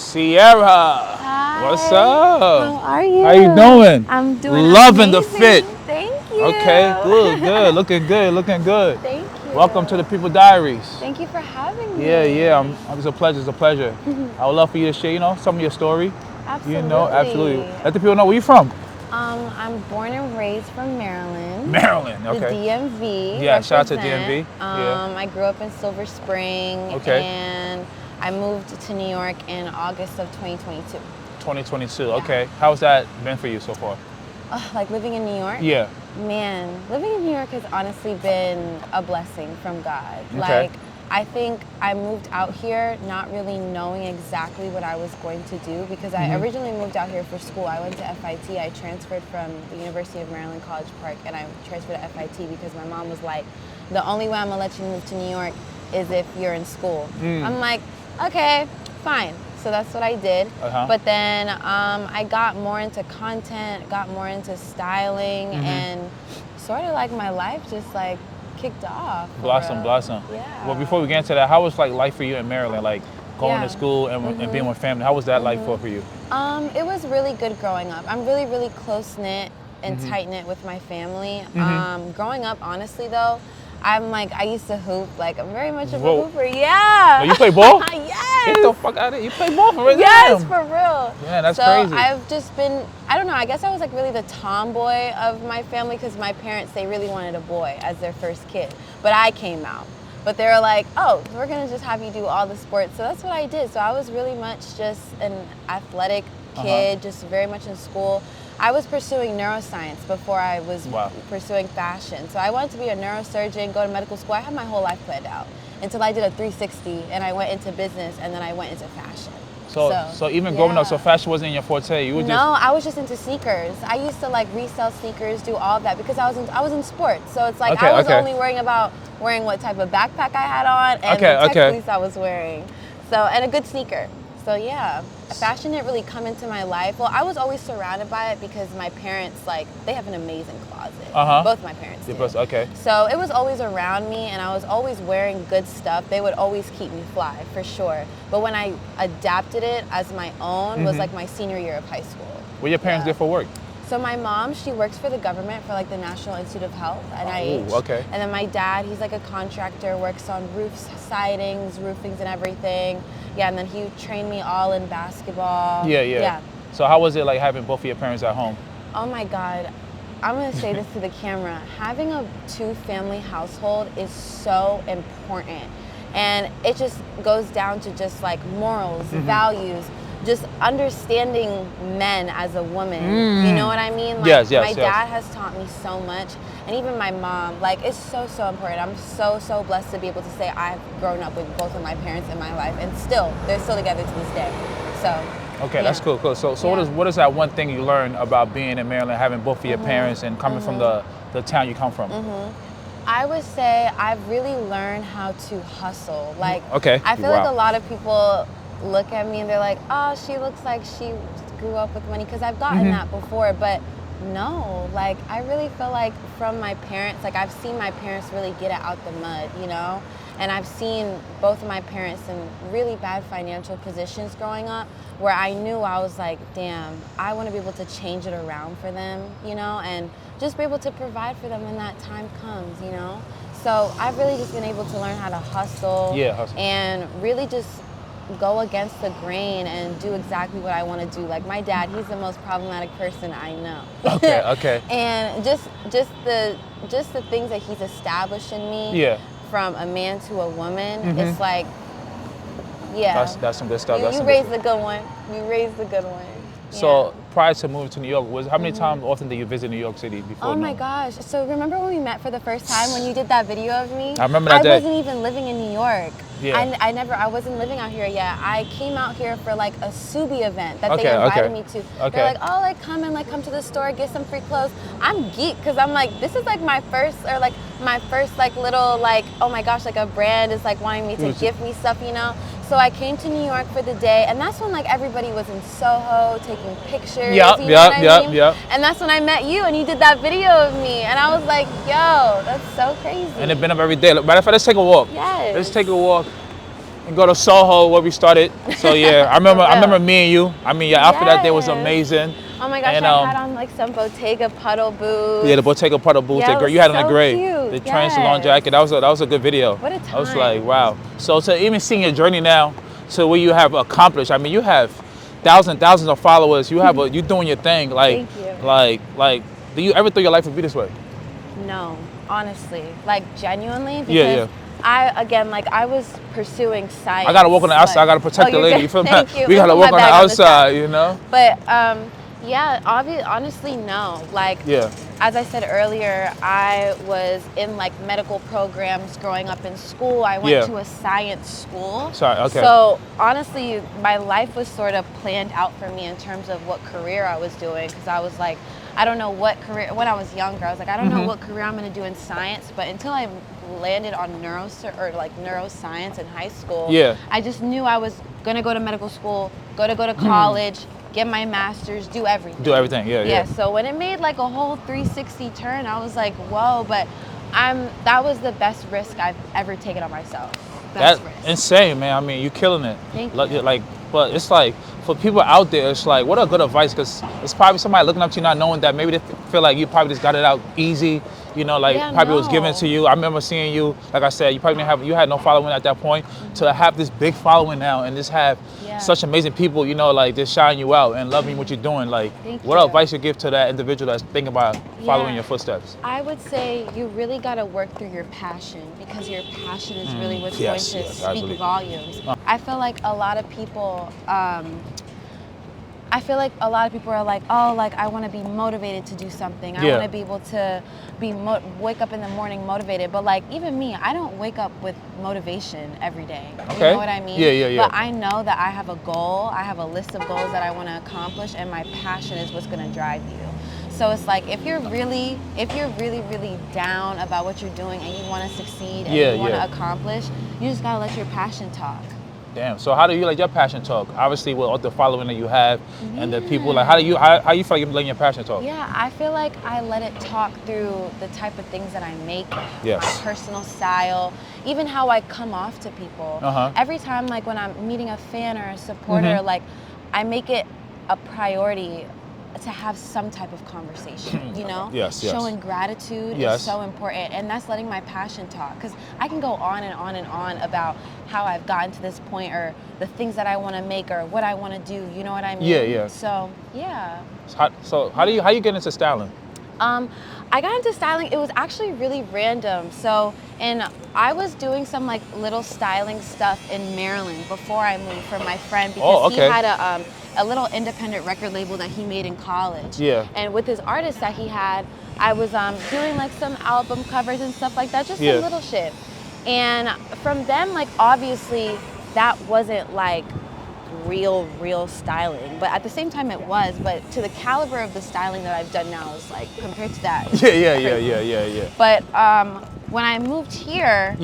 Sierra. Hi. What's up? How are you? How you doing? I'm doing Loving amazing. the fit. Thank you. Okay, good. Looking good. Thank you. Welcome to the People Diaries. Thank you for having me. Yeah. It's a pleasure. I would love for you to share, some of your story. Absolutely. Absolutely. Let the people know where you're from. I'm born and raised from Maryland. Maryland, okay. The DMV. Yeah, shout out to represent. DMV. Yeah. I grew up in Silver Spring. Okay. And I moved to New York in August of 2022. 2022, Yeah. okay. How's that been for you so far? Like living in New York? Yeah. Man, living in New York has honestly been a blessing from God. Okay. Like, I think I moved out here not really knowing exactly what I was going to do because I originally moved out here for school. I went to FIT. I transferred from the University of Maryland, College Park, and I transferred to FIT because my mom was like, the only way I'm gonna let you move to New York is if you're in school. I'm like, okay, fine. So that's what I did. But then I got more into content, got more into styling, and sort of like my life just like kicked off. Blossom. Yeah. Well, before we get into that, how was like life for you in Maryland? Like going to school and being with family. How was that like for you? It was really good growing up. I'm really close-knit and tight-knit with my family. Growing up, honestly though, I used to hoop. Like, I'm very much of a hooper. Yeah. Oh, you play ball? Yes. Get the fuck out of here. You play ball for real? Yes, for real. Yeah, that's so crazy. I've just been, I don't know, I guess I was like really the tomboy of my family because my parents, they really wanted a boy as their first kid. But I came out. But they were like, oh, we're going to just have you do all the sports. So that's what I did. So I was really much just an athletic kid, just very much in school. I was pursuing neuroscience before I was pursuing fashion. So I wanted to be a neurosurgeon, go to medical school. I had my whole life planned out until I did a 360 and I went into business and then I went into fashion. So even growing up, so fashion wasn't in your forte. You were No, I was just into sneakers. I used to like resell sneakers, do all of that because I was in sports. So it's like I was only worrying about wearing what type of backpack I had on and the tech fleece I was wearing. So, and a good sneaker. So yeah, fashion didn't really come into my life. Well, I was always surrounded by it because my parents, like, they have an amazing closet. Both my parents did. So it was always around me and I was always wearing good stuff. They would always keep me fly, for sure. But when I adapted it as my own was like my senior year of high school. What your parents did for work? So my mom, she works for the government for like the National Institute of Health, NIH. And then my dad, he's like a contractor, works on roofs, sidings, roofings and everything. Yeah, and then he trained me all in basketball. Yeah. So how was it like having both of your parents at home? Oh my God. I'm gonna say this to the camera. Having a two-family household is so important. And it just goes down to just like morals, values, just understanding men as a woman. You know what I mean? Like, my dad has taught me so much. And even my mom, like, it's so important. I'm so blessed to be able to say I've grown up with both of my parents in my life, and they're still together to this day. So. Okay, that's cool. So what is that one thing you learned about being in Maryland, having both of your parents and coming from the town you come from? I would say I've really learned how to hustle. Like, I feel like a lot of people look at me and they're like, oh, she looks like she grew up with money, because I've gotten that before, but no, like, I really feel like from my parents, like, I've seen my parents really get it out the mud, you know? And I've seen both of my parents in really bad financial positions growing up where I knew I was like, damn, I want to be able to change it around for them, you know, and just be able to provide for them when that time comes, you know? So I've really just been able to learn how to hustle. And really just go against the grain and do exactly what I want to do. Like my dad, he's the most problematic person I know. And just the things that he's established in me from a man to a woman, it's like, that's some good stuff. You raised the good one. You raised the good one. So prior to moving to New York, how many times often did you visit New York City before? Oh my gosh. So remember when we met for the first time when you did that video of me? I remember that day. I wasn't even living in New York. I wasn't living out here yet. I came out here for like a Subi event that they invited me to. They're like, oh, like come to the store, get some free clothes. I'm geek because I'm like, this is like my first like little like, oh my gosh, like a brand is like wanting me to gift me stuff, you know? So I came to New York for the day, and that's when like everybody was in Soho taking pictures. And that's when I met you, and you did that video of me, and I was like, yo, that's so crazy. And it's been up every day. Matter of fact, let's take a walk. Yes. Let's take a walk. and go to Soho where we started. So yeah, I remember me and you. I mean, your outfit that day was amazing. Oh my gosh, and, I had on like some Bottega puddle boots. Yeah, the Bottega puddle boots. Yeah, You had on so the gray, cute. the trans long jacket. That was a good video. What a time. I was like, wow. So to even seeing your journey now to where you have accomplished. I mean, you have thousands of followers. You have you doing your thing. Like, thank you. Like, do you ever think your life would be this way? No, honestly, like genuinely, because I was pursuing science. I gotta walk on the outside. I gotta protect the lady. You feel me? Thank you. We gotta walk on the outside, you know. But yeah, honestly, no. Like, as I said earlier, I was in like medical programs growing up in school. I went to a science school. So honestly, my life was sort of planned out for me in terms of what career I was doing, because I was like, I don't know what career. When I was younger, I was like, I don't know what career I'm going to do in science. But until I landed on neuroscience in high school, I just knew I was going to go to medical school, go to college, get my master's, do everything. Yeah. So when it made like a whole 360 turn, I was like, whoa, but that was the best risk I've ever taken on myself. That's insane, man. I mean, you're killing it. Thank you. Like, but it's like, for people out there, it's like, what a good advice, because it's probably somebody looking up to you not knowing that maybe they feel like you probably just got it out easy, you know, like probably was given to you. I remember seeing you, like I said, you had no following at that point, to have this big following now and just have such amazing people, you know, like just shouting you out and loving what you're doing. Like, what advice you give to that individual that's thinking about following your footsteps? I would say you really got to work through your passion, because your passion is really what's going to speak volumes. I feel like a lot of people, are like, oh, like I want to be motivated to do something. I want to be able to wake up in the morning motivated. But like even me, I don't wake up with motivation every day. You know what I mean? Yeah. But I know that I have a goal. I have a list of goals that I want to accomplish, and my passion is what's going to drive you. So it's like if you're really down about what you're doing and you want to succeed and you want to accomplish, you just gotta let your passion talk. Damn. So how do you let your passion talk? Obviously, with all the following that you have and the people, like how you feel like you're letting your passion talk? Yeah, I feel like I let it talk through the type of things that I make, my personal style, even how I come off to people. Every time, like when I'm meeting a fan or a supporter, like I make it a priority to have some type of conversation, you know? Showing gratitude is so important, and that's letting my passion talk, because I can go on and on and on about how I've gotten to this point, or the things that I want to make, or what I want to do, you know what I mean? So, yeah. So how you get into styling? I got into styling, it was actually really random. So, I was doing some like little styling stuff in Maryland before I moved for my friend, because he had a little independent record label that he made in college. And with his artists that he had, I was doing like some album covers and stuff like that, just some little shit. And from them, like obviously that wasn't like real styling, but at the same time it was. But to the caliber of the styling that I've done now is like, compared to that, Yeah. But when I moved here,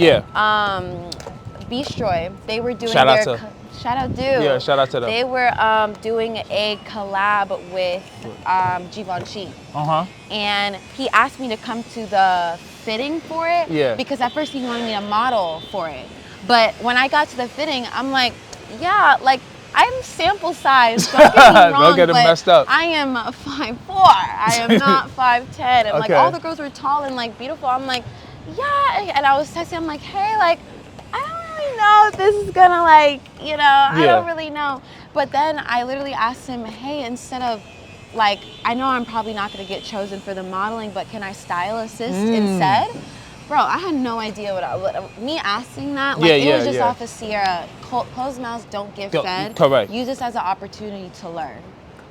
Beastroy, they were doing shout out to them. They were doing a collab with Givenchy. And he asked me to come to the fitting for it, because at first he wanted me to model for it. But when I got to the fitting, I'm like, like I'm sample size, don't get me wrong, don't get it messed up. I am 5'4". I am not 5'10". And like all the girls were tall and like beautiful. I'm like, and I was texting, I'm like, hey, like I don't really know if this is gonna like, you know, I don't really know. But then I literally asked him, hey, instead of like, I know I'm probably not gonna get chosen for the modeling, but can I style assist instead? Bro, I had no idea me asking that, like it was just off of Sierra. Closed mouths don't get fed. Correct. Use this as an opportunity to learn,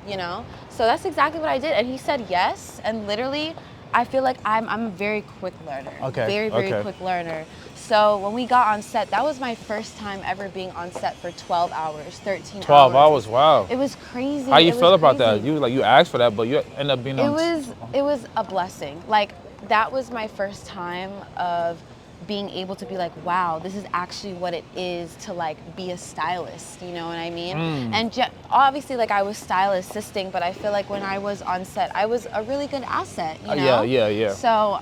you know? So that's exactly what I did. And he said yes, and literally, I feel like I'm a very quick learner. Very quick learner. So when we got on set, that was my first time ever being on set for 12 hours, 13 hours. 12 hours, wow. It was crazy. How you feel about that? You asked for that, but you end up being on set. It was a blessing. Like, that was my first time of being able to be like, wow, this is actually what it is to like be a stylist, you know what I mean? And obviously like I was style assisting, but I feel like when I was on set, I was a really good asset, you know? Yeah. So,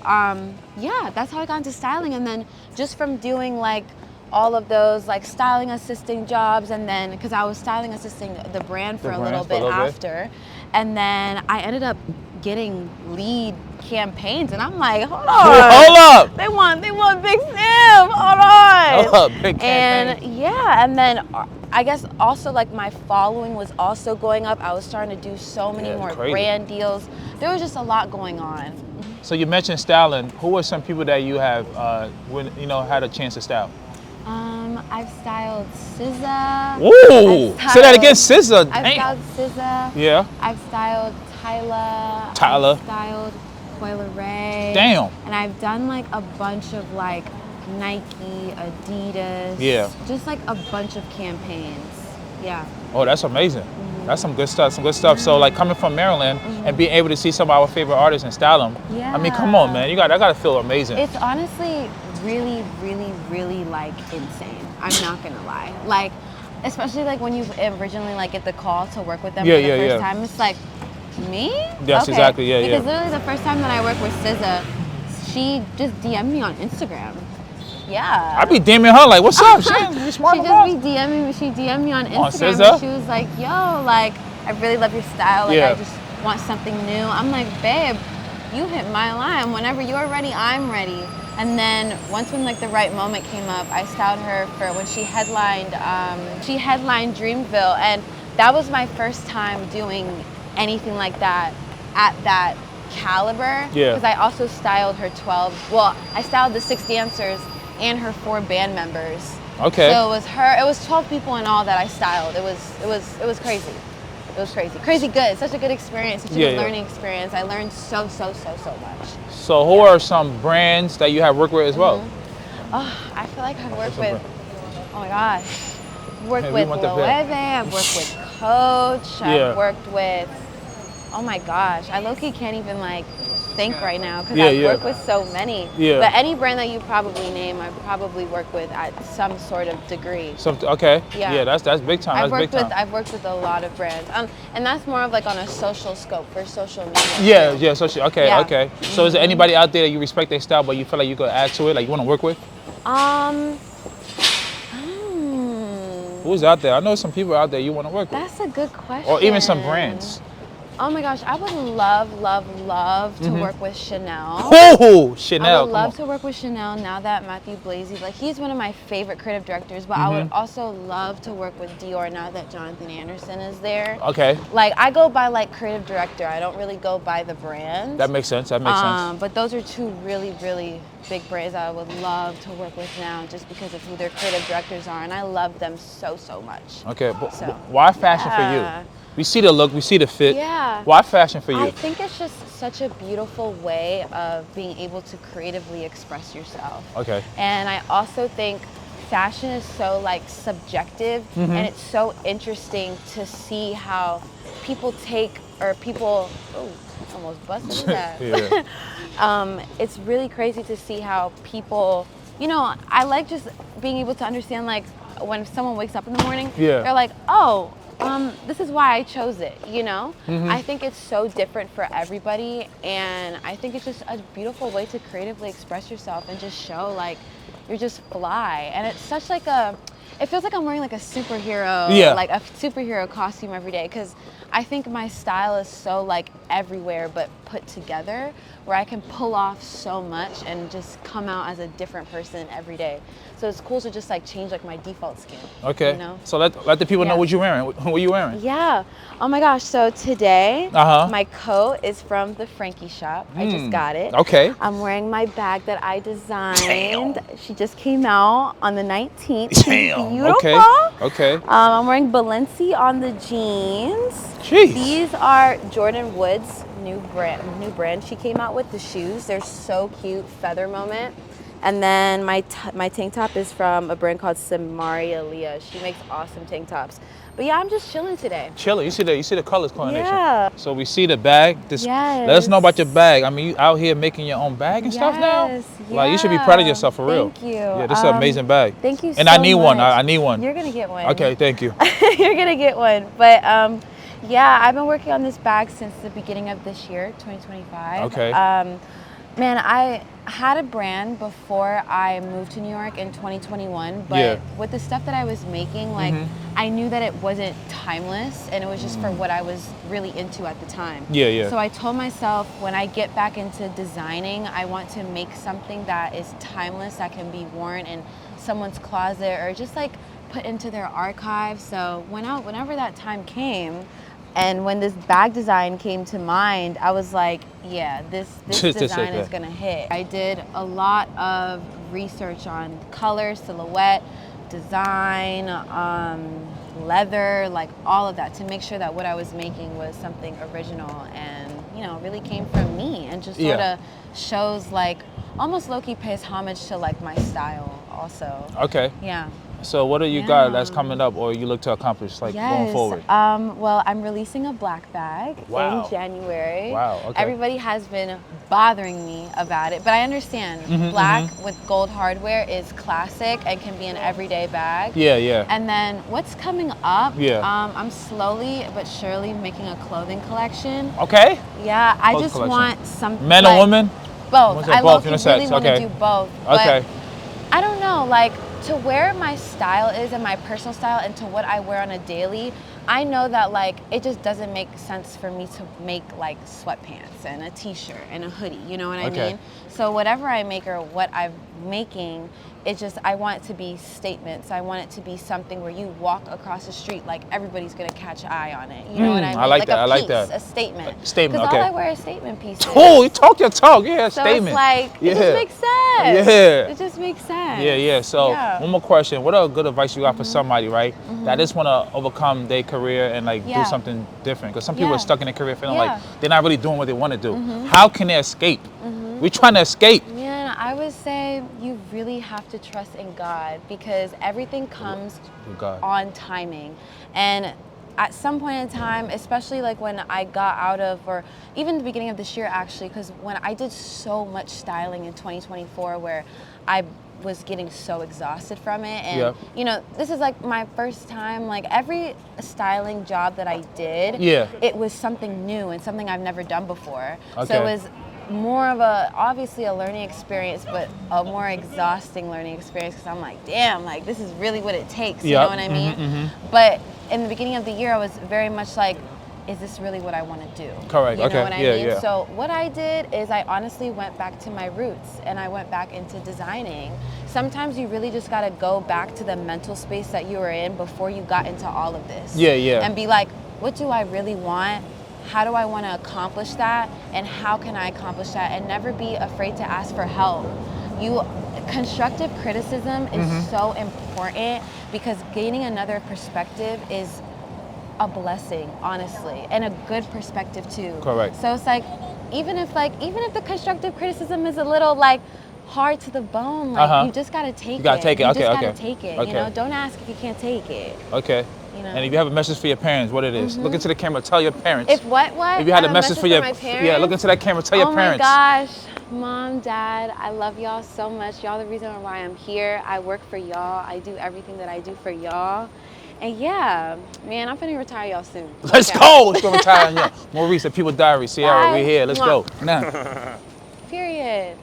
that's how I got into styling. And then just from doing like all of those like styling assisting jobs, and then because I was styling assisting the brand for a little bit after, and then I ended up getting lead campaigns, and I'm like, hold up, they want Big Sam, hold on, big campaign. And yeah, and then I guess also like my following was also going up. I was starting to do so many more brand deals. There was just a lot going on. So you mentioned styling. Who are some people that you have had a chance to style? I've styled SZA. Ooh, say that again, SZA. I've styled SZA. Yeah. I've styled Tyla. I've styled Coyle Ray. Damn. And I've done like a bunch of like Nike, Adidas. Yeah. Just like a bunch of campaigns. Yeah. Oh, that's amazing. That's some good stuff. So like coming from Maryland and being able to see some of our favorite artists and style them. Yeah. I mean, come on, man. I gotta feel amazing. It's honestly really, really, really like insane. I'm not gonna lie. Like, especially like when you originally like get the call to work with them for the first time, it's like, me? Yes, exactly. Yeah, because literally the first time that I worked with SZA, she just DM'd me on Instagram. Yeah. I be DMing her like, what's up? She just be DMing me. She DM'd me on Instagram and she was like, yo, like, I really love your style. Like, I just want something new. I'm like, babe, you hit my line. Whenever you're ready, I'm ready. And then when like the right moment came up, I styled her for when she headlined Dreamville, and that was my first time doing anything like that at that caliber. Yeah. Because I also styled her 12. Well, I styled the 6 dancers and her 4 band members. Okay. So it was 12 people in all that I styled. It was crazy. It was crazy. Crazy good. Such a good experience. Such a good learning experience. I learned so much. So who are some brands that you have worked with as well? Oh, I feel like I've worked with, oh my gosh. I've worked with Loewe, I've worked with Coach, I've worked with, oh my gosh. I low-key can't even like think right now because I've worked with so many. Yeah. But any brand that you probably name, I've probably worked with at some sort of degree. Yeah, that's big time. I've worked with a lot of brands, and that's more of like on a social scope for social media. Social. Okay. So is there anybody out there that you respect their style, but you feel like you could add to it, like you want to work with? Who's out there? I know some people out there you want to work with. That's a good question. Or even some brands. Oh my gosh, I would love to work with Chanel. Oh, Chanel. I would love to work with Chanel now that Matthew Blazy, like he's one of my favorite creative directors, but I would also love to work with Dior now that Jonathan Anderson is there. Okay. Like I go by like creative director. I don't really go by the brand. That makes sense. But those are 2 really, really big brands I would love to work with now just because of who their creative directors are, and I love them so much. Okay, but why fashion for you? We see the look, we see the fit. Yeah. Why fashion for you? I think it's just such a beautiful way of being able to creatively express yourself. Okay. And I also think fashion is so like subjective, and it's so interesting to see how people almost busted that. It's really crazy to see how people, I like just being able to understand like when someone wakes up in the morning, they're like, oh, this is why I chose it, I think it's so different for everybody, and I think it's just a beautiful way to creatively express yourself and just show like you're just fly. And it's such like it feels like I'm wearing like a superhero, like a superhero costume every day, because I think my style is so like everywhere but put together, where I can pull off so much and just come out as a different person every day. So it's cool to just like change like my default skin. Okay. So let the people know what you're wearing. What are you wearing? Yeah. Oh my gosh. So today, my coat is from the Frankie shop. I just got it. Okay. I'm wearing my bag that I designed. Damn. She just came out on the 19th. Damn. Beautiful. Okay. I'm wearing Balenci on the jeans. Jeez. These are Jordan Wood's new brand she came out with, the shoes. They're so cute, feather moment. And then my tank top is from a brand called Samaria Leah. She makes awesome tank tops. But yeah, I'm just chilling today. Chilling. You see the colors coordination. Yeah. So we see the bag. Let us know about your bag. I mean, you out here making your own bag and stuff now? Yeah. Like, you should be proud of yourself for real. Thank you. Yeah, this is an amazing bag. Thank you so much. And I need one. I need one. You're gonna get one. Okay, thank you. You're gonna get one. But yeah, I've been working on this bag since the beginning of this year, 2025. Okay. Man, I had a brand before I moved to New York in 2021, but with the stuff that I was making, like, I knew that it wasn't timeless, and it was just for what I was really into at the time. So I told myself, when I get back into designing, I want to make something that is timeless, that can be worn in someone's closet or just like put into their archive. So whenever that time came, and when this bag design came to mind, I was like, yeah, this design is gonna hit. I did a lot of research on color, silhouette, design, leather, like all of that, to make sure that what I was making was something original and, you know, really came from me, and just sort of shows, like, almost low-key pays homage to like my style also. Okay. Yeah. So what do you got that's coming up, or you look to accomplish, like, going forward? Well, I'm releasing a black bag in January. Wow, okay. Everybody has been bothering me about it, but I understand. Black with gold hardware is classic and can be an everyday bag. Yeah. And then what's coming up, I'm slowly but surely making a clothing collection. Okay. Yeah, I just want some... Men or women? Both. I really want to do both. Okay. But I don't know, like, to where my style is and my personal style and to what I wear on a daily, I know that, like, it just doesn't make sense for me to make like sweatpants and a t-shirt and a hoodie, you know what I mean? So whatever I make or what I'm making, it's just, I want it to be statements. I want it to be something where you walk across the street, like, everybody's gonna catch an eye on it. You know what I mean? I like that. I like that. A statement. Statement. Because all I wear is statement pieces. Oh, you talk your talk. Yeah, so statement. It's like, it just makes sense. Yeah. It just makes sense. Yeah. So one more question. What a good advice you got for somebody, right, that just want to overcome their career and, like, do something different? Because some people are stuck in their career feeling like they're not really doing what they want to do. How can they escape? We're trying to escape. Man, I would say you really have to trust in God, because everything comes on timing. And at some point in time, especially like when I got out of, or even the beginning of this year actually, because when I did so much styling in 2024 where I was getting so exhausted from it, and you know, this is like my first time, like, every styling job that I did, it was something new and something I've never done before. So it was more of obviously a learning experience, but a more exhausting learning experience, because I'm like, damn, like, this is really what it takes, you know what I mean? But in the beginning of the year, I was very much like, is this really what I want to do? Correct. You know what I mean? So what I did is I honestly went back to my roots, and I went back into designing. Sometimes you really just got to go back to the mental space that you were in before you got into all of this. And be like, what do I really want? How do I want to accomplish that? And how can I accomplish that? And never be afraid to ask for help. Constructive criticism is so important, because gaining another perspective is a blessing, honestly, and a good perspective too. Correct. So it's like, even if the constructive criticism is a little, like, hard to the bone, like, you just gotta take it. You gotta take it. You just gotta take it. You know, don't ask if you can't take it. You know? And if you have a message for your parents, what it is, look into the camera, tell your parents. If what? If you had a message for my parents? Look into that camera, tell your parents. Oh my gosh, Mom, Dad, I love y'all so much. Y'all the reason why I'm here. I work for y'all. I do everything that I do for y'all. And yeah, man, I'm finna retire y'all soon. Let's go. Let's go retire. Maurice, the People Diary. Sierra, we're here. Let's go. Now. Period.